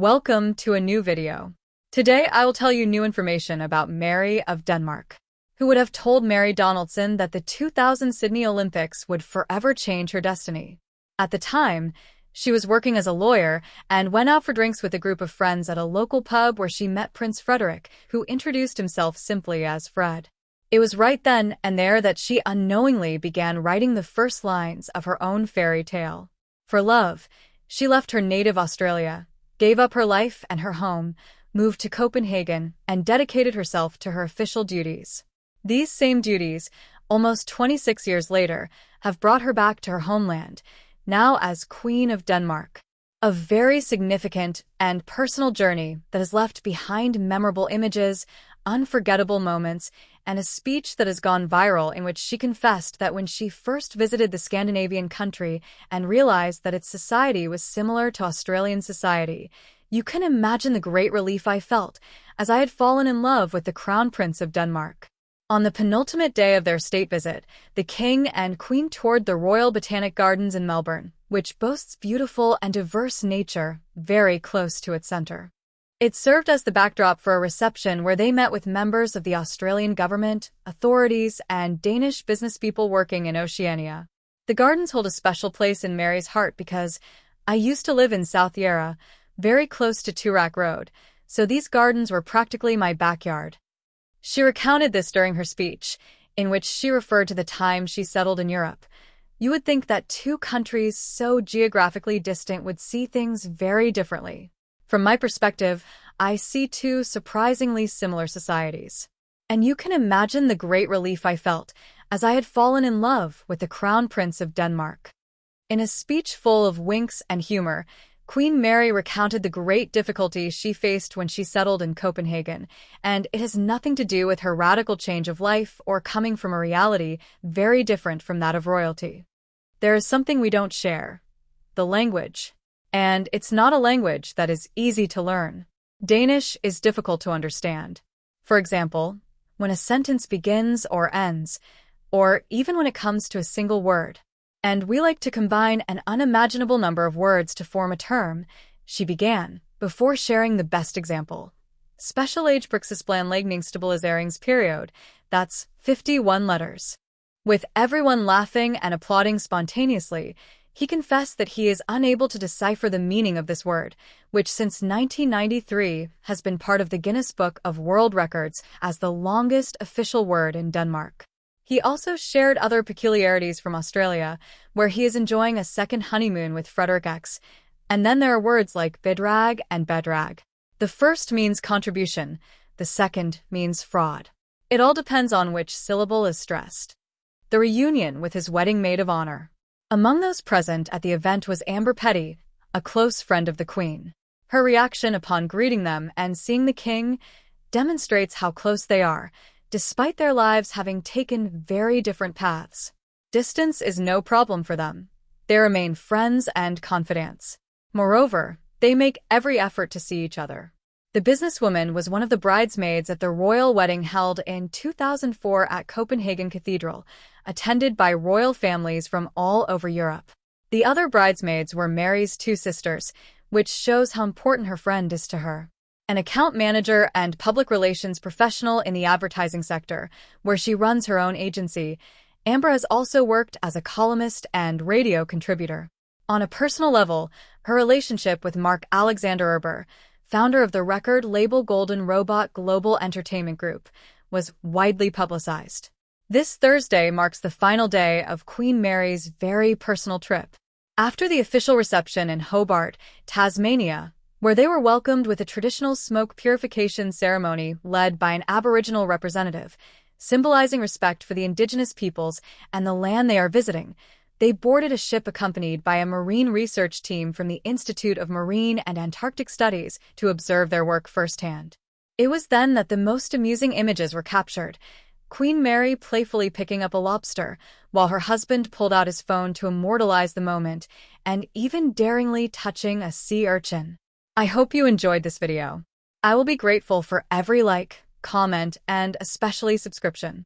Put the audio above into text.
Welcome to a new video. Today I will tell you new information about Mary of Denmark. Who would have told Mary Donaldson that the 2000 Sydney Olympics would forever change her destiny? At the time, she was working as a lawyer and went out for drinks with a group of friends at a local pub where she met Prince Frederik, who introduced himself simply as Fred. It was right then and there that she unknowingly began writing the first lines of her own fairy tale. For love, she left her native Australia, gave up her life and her home, moved to Copenhagen, and dedicated herself to her official duties. These same duties, almost 26 years later, have brought her back to her homeland, now as Queen of Denmark. A very significant and personal journey that has left behind memorable images, unforgettable moments, and a speech that has gone viral in which she confessed that when she first visited the Scandinavian country and realized that its society was similar to Australian society, "You can imagine the great relief I felt, as I had fallen in love with the Crown Prince of Denmark." On the penultimate day of their state visit, the King and Queen toured the Royal Botanic Gardens in Melbourne, which boasts beautiful and diverse nature very close to its center. It served as the backdrop for a reception where they met with members of the Australian government, authorities, and Danish businesspeople working in Oceania. The gardens hold a special place in Mary's heart because "I used to live in South Yarra, very close to Toorak Road, so these gardens were practically my backyard." She recounted this during her speech, in which she referred to the time she settled in Europe. You would think that two countries so geographically distant would see things very differently. From my perspective, I see two surprisingly similar societies. And you can imagine the great relief I felt, as I had fallen in love with the Crown Prince of Denmark. In a speech full of winks and humor, Queen Mary recounted the great difficulties she faced when she settled in Copenhagen, and it has nothing to do with her radical change of life or coming from a reality very different from that of royalty. There is something we don't share: the language. And it's not a language that is easy to learn. Danish is difficult to understand. For example, when a sentence begins or ends, or even when it comes to a single word. And we like to combine an unimaginable number of words to form a term, she began, before sharing the best example. Special age Brixesplan Period, that's 51 letters. With everyone laughing and applauding spontaneously, he confessed that he is unable to decipher the meaning of this word, which since 1993 has been part of the Guinness Book of World Records as the longest official word in Denmark. He also shared other peculiarities from Australia, where he is enjoying a second honeymoon with Frederik. And then there are words like bidrag and bedrag. The first means contribution, the second means fraud. It all depends on which syllable is stressed. The reunion with his wedding maid of honor. Among those present at the event was Amber Petty, a close friend of the Queen. Her reaction upon greeting them and seeing the King demonstrates how close they are, despite their lives having taken very different paths. Distance is no problem for them. They remain friends and confidants. Moreover, they make every effort to see each other. The businesswoman was one of the bridesmaids at the royal wedding held in 2004 at Copenhagen Cathedral, attended by royal families from all over Europe. The other bridesmaids were Mary's two sisters, which shows how important her friend is to her. An account manager and public relations professional in the advertising sector, where she runs her own agency, Amber has also worked as a columnist and radio contributor. On a personal level, her relationship with Mark Alexander Erber, founder of the record label Golden Robot Global Entertainment Group, was widely publicized. This Thursday marks the final day of Queen Mary's very personal trip. After the official reception in Hobart, Tasmania, where they were welcomed with a traditional smoke purification ceremony led by an Aboriginal representative, symbolizing respect for the Indigenous peoples and the land they are visiting, they boarded a ship accompanied by a marine research team from the Institute of Marine and Antarctic Studies to observe their work firsthand. It was then that the most amusing images were captured: Queen Mary playfully picking up a lobster, while her husband pulled out his phone to immortalize the moment, and even daringly touching a sea urchin. I hope you enjoyed this video. I will be grateful for every like, comment, and especially subscription.